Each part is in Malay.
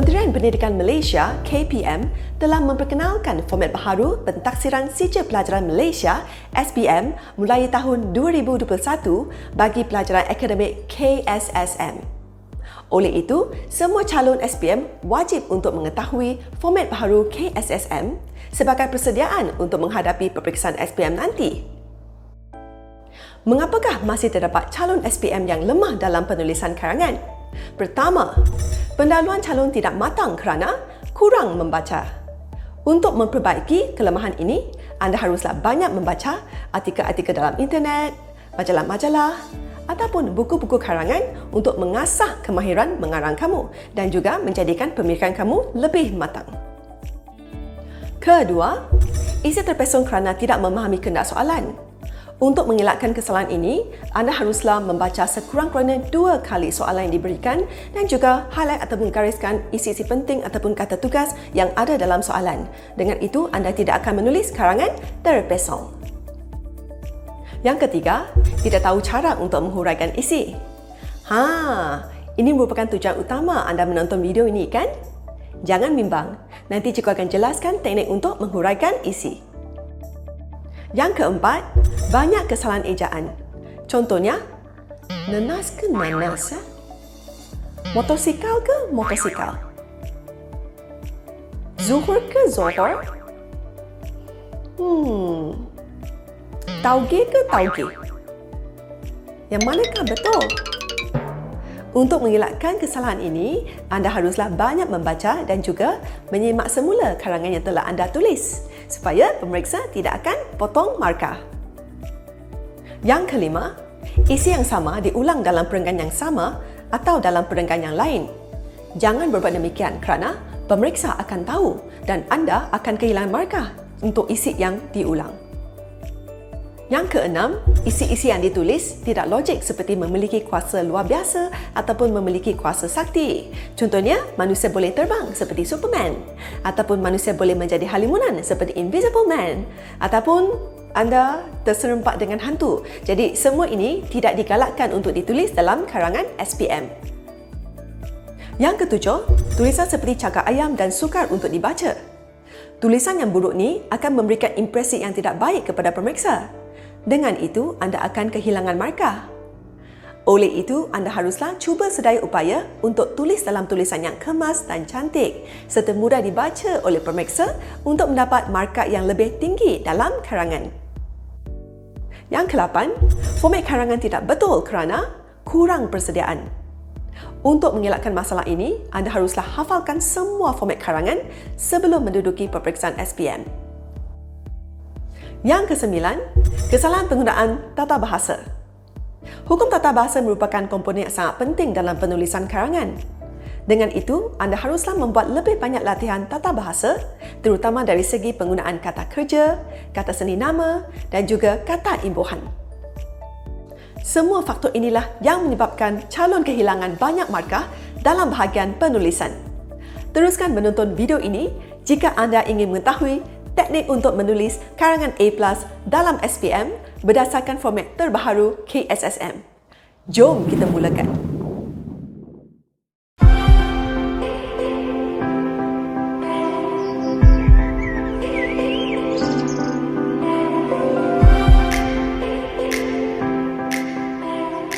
Kementerian Pendidikan Malaysia (KPM) telah memperkenalkan format baharu Pentaksiran Sijil Pelajaran Malaysia (SPM) mulai tahun 2021 bagi pelajaran akademik KSSM. Oleh itu, semua calon SPM wajib untuk mengetahui format baharu KSSM sebagai persediaan untuk menghadapi peperiksaan SPM nanti. Mengapakah masih terdapat calon SPM yang lemah dalam penulisan karangan? Pertama, pendahuluan calon tidak matang kerana kurang membaca. Untuk memperbaiki kelemahan ini, anda haruslah banyak membaca artikel-artikel dalam internet, majalah-majalah ataupun buku-buku karangan untuk mengasah kemahiran mengarang kamu dan juga menjadikan pemikiran kamu lebih matang. Kedua, isi terpesong kerana tidak memahami kehendak soalan. Untuk mengelakkan kesalahan ini, anda haruslah membaca sekurang-kurangnya 2 kali soalan yang diberikan dan juga highlight ataupun gariskan isi-isi penting ataupun kata tugas yang ada dalam soalan. Dengan itu, anda tidak akan menulis karangan terpesong. Yang ketiga, tidak tahu cara untuk menghuraikan isi. Ini merupakan tujuan utama anda menonton video ini, kan? Jangan bimbang, nanti cikgu akan jelaskan teknik untuk menghuraikan isi. Yang keempat, banyak kesalahan ejaan. Contohnya, nenas ke nanas? Motosikal ke motosikal? Zuhur ke zohor? Tauge ke tauge? Yang manakah betul? Untuk mengelakkan kesalahan ini, anda haruslah banyak membaca dan juga menyimak semula karangan yang telah anda tulis supaya pemeriksa tidak akan potong markah. Yang kelima, isi yang sama diulang dalam perenggan yang sama atau dalam perenggan yang lain. Jangan berbuat demikian kerana pemeriksa akan tahu dan anda akan kehilangan markah untuk isi yang diulang. Yang keenam, isi-isi yang ditulis tidak logik seperti memiliki kuasa luar biasa ataupun memiliki kuasa sakti. Contohnya, manusia boleh terbang seperti Superman ataupun manusia boleh menjadi halimunan seperti Invisible Man ataupun anda terserempak dengan hantu. Jadi, semua ini tidak digalakkan untuk ditulis dalam karangan SPM. Yang ketujuh, tulisan seperti cakar ayam dan sukar untuk dibaca. Tulisan yang buruk ni akan memberikan impresi yang tidak baik kepada pemeriksa. Dengan itu, anda akan kehilangan markah. Oleh itu, anda haruslah cuba sedaya upaya untuk tulis dalam tulisan yang kemas dan cantik serta mudah dibaca oleh pemeriksa untuk mendapat markah yang lebih tinggi dalam karangan. Yang ke-8, format karangan tidak betul kerana kurang persediaan. Untuk mengelakkan masalah ini, anda haruslah hafalkan semua format karangan sebelum menduduki peperiksaan SPM. Yang ke-9, kesalahan penggunaan tata bahasa. Hukum tata bahasa merupakan komponen yang sangat penting dalam penulisan karangan. Dengan itu, anda haruslah membuat lebih banyak latihan tata bahasa, terutama dari segi penggunaan kata kerja, kata seni nama dan juga kata imbuhan. Semua faktor inilah yang menyebabkan calon kehilangan banyak markah dalam bahagian penulisan. Teruskan menonton video ini jika anda ingin mengetahui teknik untuk menulis karangan A+ dalam SPM berdasarkan format terbaharu KSSM. Jom kita mulakan.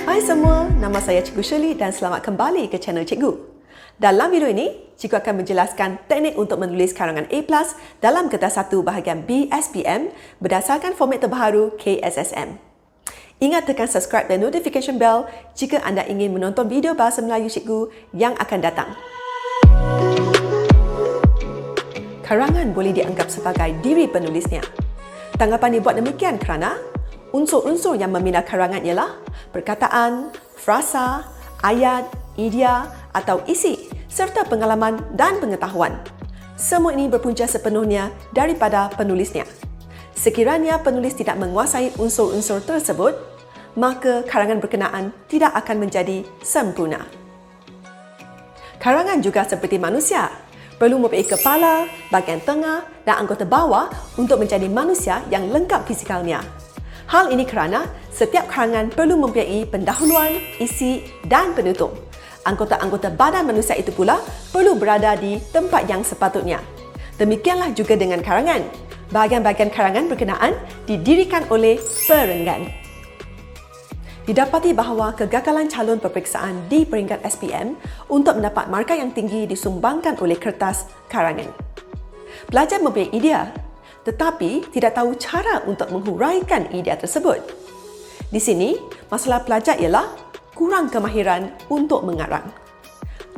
Hai semua, nama saya Cikgu Shirley dan selamat kembali ke channel Cikgu. Dalam video ini, cikgu akan menjelaskan teknik untuk menulis karangan A+ dalam kertas 1 bahagian B SPM berdasarkan format terbaharu KSSM. Ingat tekan subscribe dan notification bell jika anda ingin menonton video bahasa Melayu cikgu yang akan datang. Karangan boleh dianggap sebagai diri penulisnya. Tanggapan dibuat demikian kerana unsur-unsur yang membina karangan ialah perkataan, frasa, ayat, idea atau isi serta pengalaman dan pengetahuan. Semua ini berpunca sepenuhnya daripada penulisnya. Sekiranya penulis tidak menguasai unsur-unsur tersebut, maka karangan berkenaan tidak akan menjadi sempurna. Karangan juga seperti manusia, perlu mempunyai kepala, bahagian tengah dan anggota bawah untuk menjadi manusia yang lengkap fisikalnya. Hal ini kerana setiap karangan perlu mempunyai pendahuluan, isi dan penutup. Anggota-anggota badan manusia itu pula perlu berada di tempat yang sepatutnya. Demikianlah juga dengan karangan. Bahagian-bahagian karangan berkenaan didirikan oleh perenggan. Didapati bahawa kegagalan calon peperiksaan di peringkat SPM untuk mendapat markah yang tinggi disumbangkan oleh kertas karangan. Pelajar mempunyai idea, tetapi tidak tahu cara untuk menghuraikan idea tersebut. Di sini, masalah pelajar ialah kurang kemahiran untuk mengarang.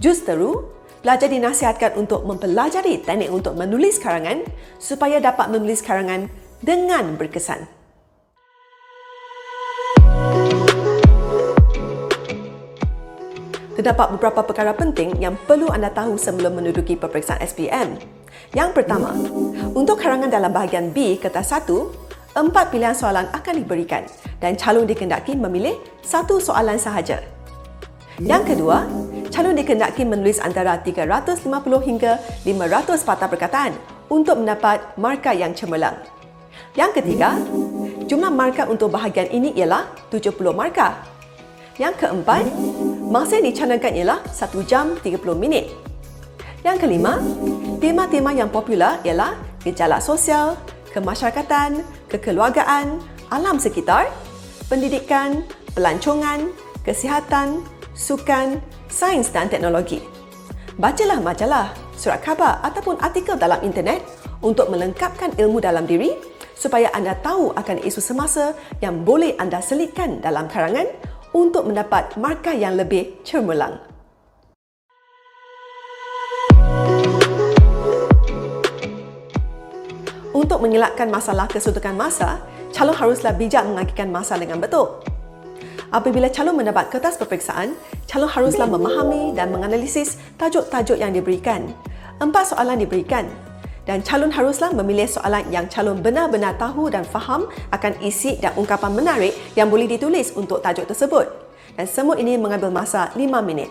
Justeru, pelajar dinasihatkan untuk mempelajari teknik untuk menulis karangan supaya dapat menulis karangan dengan berkesan. Terdapat beberapa perkara penting yang perlu anda tahu sebelum menduduki peperiksaan SPM. Yang pertama, untuk karangan dalam bahagian B kertas 1, 4 pilihan soalan akan diberikan dan calon dikehendaki memilih satu soalan sahaja. Yang kedua, calon dikehendaki menulis antara 350 hingga 500 patah perkataan untuk mendapat markah yang cemerlang. Yang ketiga, jumlah markah untuk bahagian ini ialah 70 markah. Yang keempat, masa yang dicanangkan ialah 1 jam 30 minit. Yang kelima, tema-tema yang popular ialah gejala sosial, kemasyarakatan, kekeluargaan, alam sekitar, pendidikan, pelancongan, kesihatan, sukan, sains dan teknologi. Bacalah majalah, surat khabar ataupun artikel dalam internet untuk melengkapkan ilmu dalam diri supaya anda tahu akan isu semasa yang boleh anda selitkan dalam karangan untuk mendapat markah yang lebih cemerlang. Untuk mengelakkan masalah kesuntukan masa, calon haruslah bijak mengagikan masa dengan betul. Apabila calon mendapat kertas peperiksaan, calon haruslah memahami dan menganalisis tajuk-tajuk yang diberikan. 4 soalan diberikan dan calon haruslah memilih soalan yang calon benar-benar tahu dan faham akan isi dan ungkapan menarik yang boleh ditulis untuk tajuk tersebut. Dan semua ini mengambil masa 5 minit.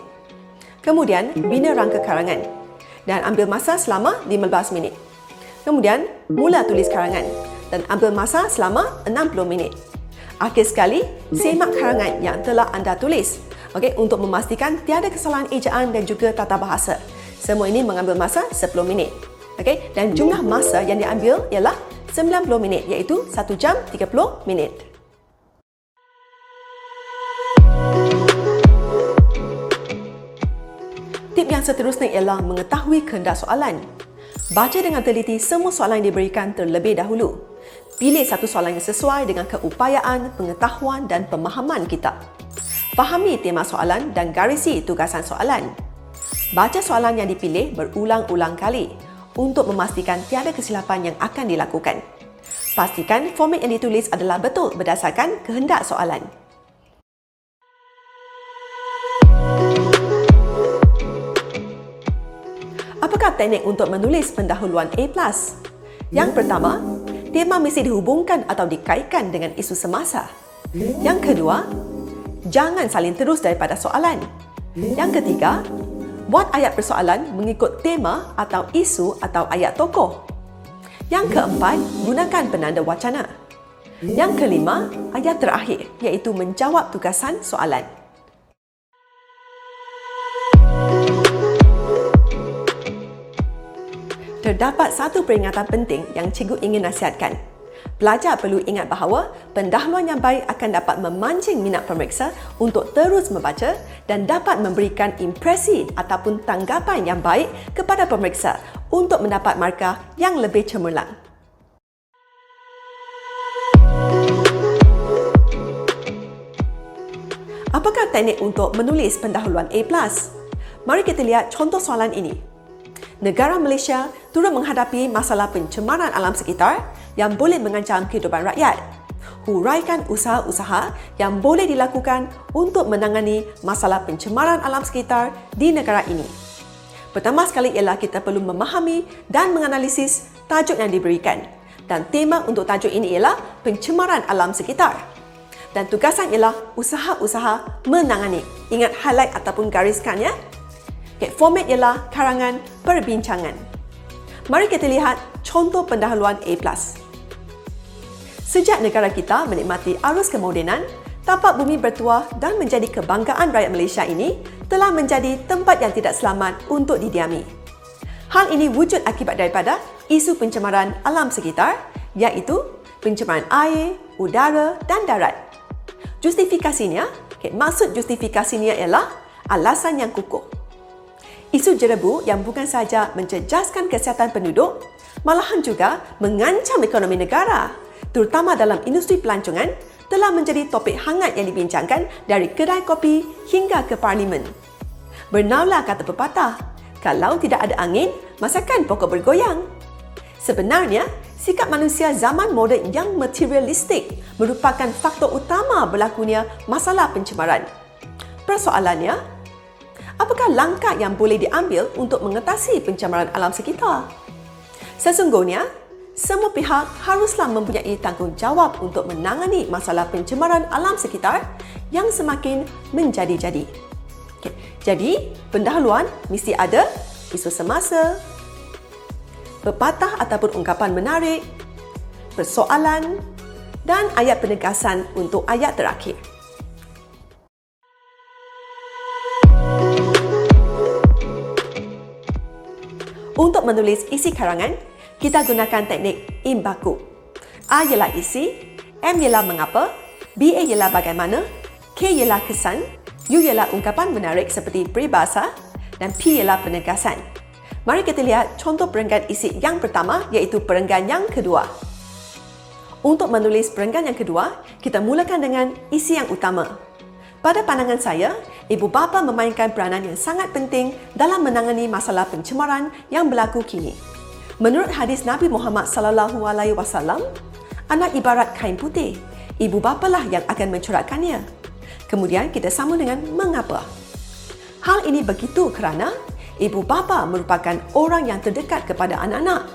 Kemudian, bina rangka karangan dan ambil masa selama 15 minit. Kemudian, mula tulis karangan dan ambil masa selama 60 minit. Akhir sekali, semak karangan yang telah anda tulis untuk memastikan tiada kesalahan ejaan dan juga tata bahasa. Semua ini mengambil masa 10 minit. Dan jumlah masa yang diambil ialah 90 minit iaitu 1 jam 30 minit. Tip yang seterusnya ialah mengetahui kehendak soalan. Baca dengan teliti semua soalan yang diberikan terlebih dahulu. Pilih satu soalan yang sesuai dengan keupayaan, pengetahuan dan pemahaman kita. Fahami tema soalan dan garisi tugasan soalan. Baca soalan yang dipilih berulang-ulang kali untuk memastikan tiada kesilapan yang akan dilakukan. Pastikan format yang ditulis adalah betul berdasarkan kehendak soalan. Apakah teknik untuk menulis pendahuluan A+? Yang pertama, tema mesti dihubungkan atau dikaitkan dengan isu semasa. Yang kedua, jangan salin terus daripada soalan. Yang ketiga, buat ayat persoalan mengikut tema atau isu atau ayat tokoh. Yang keempat, gunakan penanda wacana. Yang kelima, ayat terakhir iaitu menjawab tugasan soalan. Terdapat satu peringatan penting yang cikgu ingin nasihatkan. Pelajar perlu ingat bahawa pendahuluan yang baik akan dapat memancing minat pemeriksa untuk terus membaca dan dapat memberikan impresi ataupun tanggapan yang baik kepada pemeriksa untuk mendapat markah yang lebih cemerlang. Apakah teknik untuk menulis pendahuluan A+? Mari kita lihat contoh soalan ini. Negara Malaysia turut menghadapi masalah pencemaran alam sekitar yang boleh mengancam kehidupan rakyat. Huraikan usaha-usaha yang boleh dilakukan untuk menangani masalah pencemaran alam sekitar di negara ini. Pertama sekali ialah kita perlu memahami dan menganalisis tajuk yang diberikan. Dan tema untuk tajuk ini ialah pencemaran alam sekitar. Dan tugasan ialah usaha-usaha menangani. Ingat highlight ataupun gariskan ya. Format ialah karangan perbincangan. Mari kita lihat contoh pendahuluan A+. Sejak negara kita menikmati arus kemodenan, tapak bumi bertuah dan menjadi kebanggaan rakyat Malaysia ini telah menjadi tempat yang tidak selamat untuk didiami. Hal ini wujud akibat daripada isu pencemaran alam sekitar, iaitu pencemaran air, udara dan darat. Maksud justifikasinya ialah alasan yang kukuh. Isu jerebu yang bukan sahaja mencecahkan kesihatan penduduk, malahan juga mengancam ekonomi negara, terutama dalam industri pelancongan, telah menjadi topik hangat yang dibincangkan dari kedai kopi hingga ke parlimen. Benarlah kata pepatah, kalau tidak ada angin, masakan pokok bergoyang. Sebenarnya, sikap manusia zaman moden yang materialistik merupakan faktor utama berlakunya masalah pencemaran. Persoalannya, apakah langkah yang boleh diambil untuk mengatasi pencemaran alam sekitar? Sesungguhnya, semua pihak haruslah mempunyai tanggungjawab untuk menangani masalah pencemaran alam sekitar yang semakin menjadi-jadi. Jadi, pendahuluan mesti ada isu semasa, pepatah ataupun ungkapan menarik, persoalan dan ayat penegasan untuk ayat terakhir. Untuk menulis isi karangan, kita gunakan teknik imbaku. A ialah isi, M ialah mengapa, B ialah bagaimana, K ialah kesan, U ialah ungkapan menarik seperti peribahasa dan P ialah penegasan. Mari kita lihat contoh perenggan isi yang pertama, iaitu perenggan yang kedua. Untuk menulis perenggan yang kedua, kita mulakan dengan isi yang utama. Pada pandangan saya, ibu bapa memainkan peranan yang sangat penting dalam menangani masalah pencemaran yang berlaku kini. Menurut hadis Nabi Muhammad SAW, anak ibarat kain putih, ibu bapalah yang akan mencorakkannya. Kemudian kita sambung dengan mengapa. Hal ini begitu kerana ibu bapa merupakan orang yang terdekat kepada anak-anak.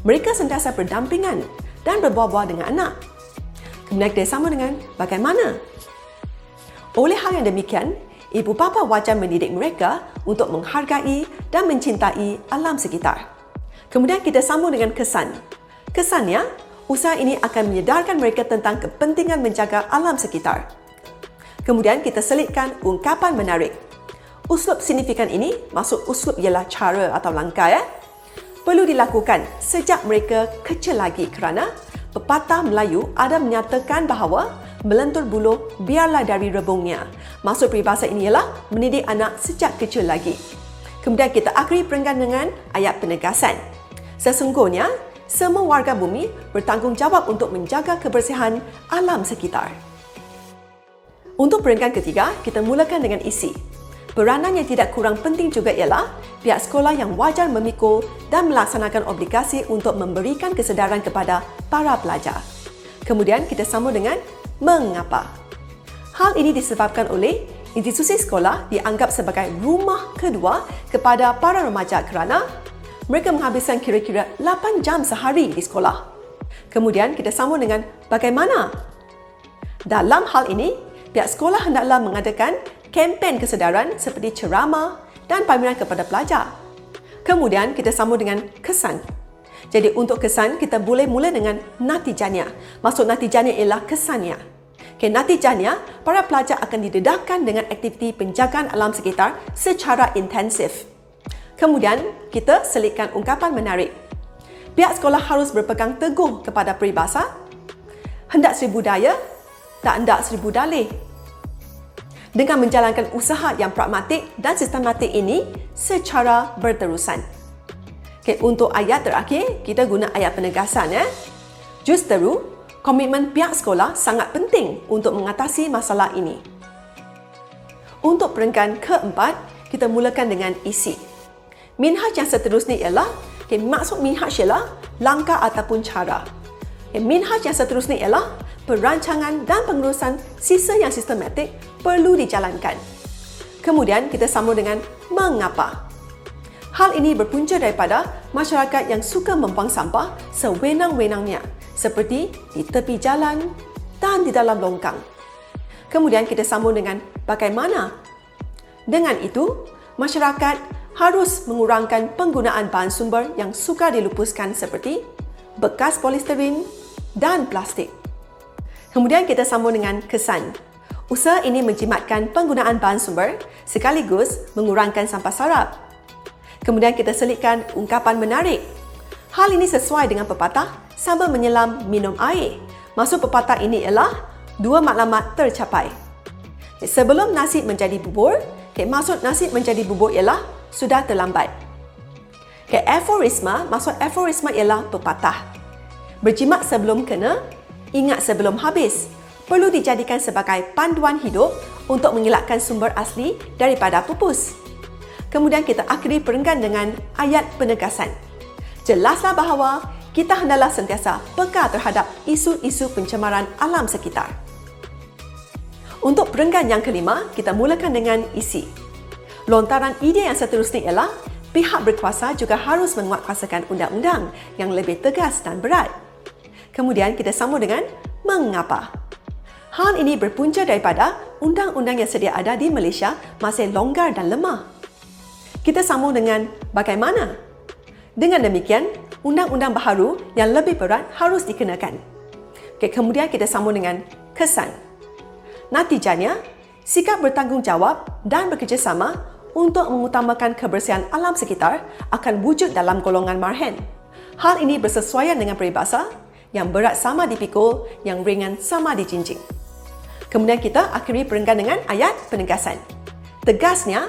Mereka sentiasa berdampingan dan berbual-bual dengan anak. Kemudian kita sambung dengan bagaimana. Oleh hal yang demikian, ibu bapa wajar mendidik mereka untuk menghargai dan mencintai alam sekitar. Kemudian kita sambung dengan kesan. Kesannya, usaha ini akan menyedarkan mereka tentang kepentingan menjaga alam sekitar. Kemudian kita selitkan ungkapan menarik. Uslub signifikan ini, maksud uslub ialah cara atau langkah, perlu dilakukan sejak mereka kecil lagi kerana pepatah Melayu ada menyatakan bahawa melentur buluh biarlah dari rebungnya. Maksud peribahasa ini ialah mendidik anak sejak kecil lagi. Kemudian kita akhiri perenggan dengan ayat penegasan. Sesungguhnya, semua warga bumi bertanggungjawab untuk menjaga kebersihan alam sekitar. Untuk perenggan ketiga, kita mulakan dengan isi. Peranan yang tidak kurang penting juga ialah pihak sekolah yang wajar memikul dan melaksanakan obligasi untuk memberikan kesedaran kepada para pelajar. Kemudian kita sambung dengan mengapa. Hal ini disebabkan oleh institusi sekolah dianggap sebagai rumah kedua kepada para remaja kerana mereka menghabiskan kira-kira 8 jam sehari di sekolah. Kemudian kita sambung dengan bagaimana. Dalam hal ini, pihak sekolah hendaklah mengadakan kempen kesedaran seperti ceramah dan pameran kepada pelajar. Kemudian kita sambung dengan kesan. Jadi untuk kesan, kita boleh mula dengan natijanya. Maksud natijanya ialah kesannya. Natijanya, para pelajar akan didedahkan dengan aktiviti penjagaan alam sekitar secara intensif. Kemudian, kita selitkan ungkapan menarik. Pihak sekolah harus berpegang teguh kepada peribahasa, hendak seribu daya, tak hendak seribu dalih. Dengan menjalankan usaha yang pragmatik dan sistematik ini secara berterusan. Untuk ayat terakhir, kita guna ayat penegasan. Justeru, komitmen pihak sekolah sangat penting untuk mengatasi masalah ini. Untuk perenggan keempat, kita mulakan dengan isi. Minhaj yang seterusnya ialah, maksud minhaj ialah langkah ataupun cara. Minhaj yang seterusnya ialah perancangan dan pengurusan sisa yang sistematik perlu dijalankan. Kemudian kita sambung dengan mengapa. Hal ini berpunca daripada masyarakat yang suka membuang sampah sewenang-wenangnya, seperti di tepi jalan dan di dalam longkang. Kemudian kita sambung dengan bagaimana. Dengan itu, masyarakat harus mengurangkan penggunaan bahan sumber yang sukar dilupuskan seperti bekas polisterin dan plastik. Kemudian kita sambung dengan kesan. Usaha ini menjimatkan penggunaan bahan sumber sekaligus mengurangkan sampah sarap. Kemudian kita selitkan ungkapan menarik. Hal ini sesuai dengan pepatah sambil menyelam minum air. Maksud pepatah ini ialah dua matlamat tercapai. Sebelum nasi menjadi bubur, maksud nasi menjadi bubur ialah sudah terlambat. Aforisma, maksud aforisma ialah pepatah. Berjimat sebelum kena, ingat sebelum habis. Perlu dijadikan sebagai panduan hidup untuk mengelakkan sumber asli daripada pupus. Kemudian kita akhiri perenggan dengan ayat penegasan. Jelaslah bahawa kita hendaklah sentiasa peka terhadap isu-isu pencemaran alam sekitar. Untuk perenggan yang kelima, kita mulakan dengan isi. Lontaran ide yang seterusnya ialah pihak berkuasa juga harus menguatkuasakan undang-undang yang lebih tegas dan berat. Kemudian kita sambung dengan mengapa. Hal ini berpunca daripada undang-undang yang sedia ada di Malaysia masih longgar dan lemah. Kita sambung dengan bagaimana. Dengan demikian, undang-undang baharu yang lebih berat harus dikenakan. Kemudian kita sambung dengan kesan. Natijanya, sikap bertanggungjawab dan bekerjasama untuk mengutamakan kebersihan alam sekitar akan wujud dalam golongan marhen. Hal ini bersesuaian dengan peribahasa, yang berat sama dipikul, yang ringan sama dijinjing. Kemudian kita akhiri perenggan dengan ayat penegasan. Tegasnya,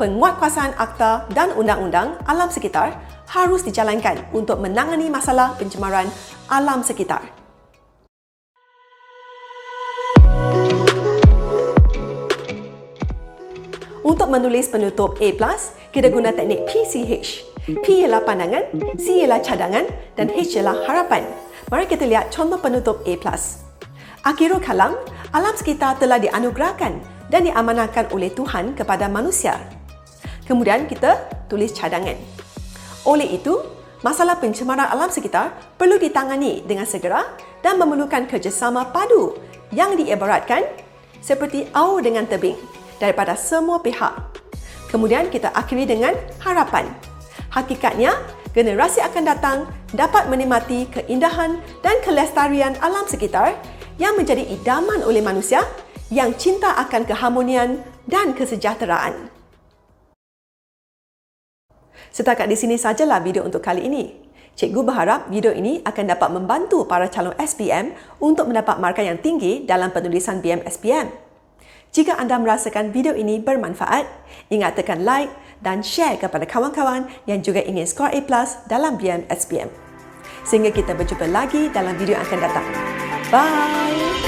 penguatkuasaan akta dan undang-undang alam sekitar harus dijalankan untuk menangani masalah pencemaran alam sekitar. Untuk menulis penutup A+, kita guna teknik PCH. P ialah pandangan, C ialah cadangan dan H ialah harapan. Mari kita lihat contoh penutup A+. Akhirul kalam, alam sekitar telah dianugerahkan dan diamanahkan oleh Tuhan kepada manusia. Kemudian kita tulis cadangan. Oleh itu, masalah pencemaran alam sekitar perlu ditangani dengan segera dan memerlukan kerjasama padu yang diibaratkan seperti aur dengan tebing daripada semua pihak. Kemudian kita akhiri dengan harapan. Hakikatnya, generasi akan datang dapat menikmati keindahan dan kelestarian alam sekitar yang menjadi idaman oleh manusia yang cinta akan keharmonian dan kesejahteraan. Setakat di sini sajalah video untuk kali ini. Cikgu berharap video ini akan dapat membantu para calon SPM untuk mendapat markah yang tinggi dalam penulisan BM-SPM. Jika anda merasakan video ini bermanfaat, ingat tekan like dan share kepada kawan-kawan yang juga ingin skor A+ dalam BM-SPM. Sehingga kita berjumpa lagi dalam video yang akan datang. Bye!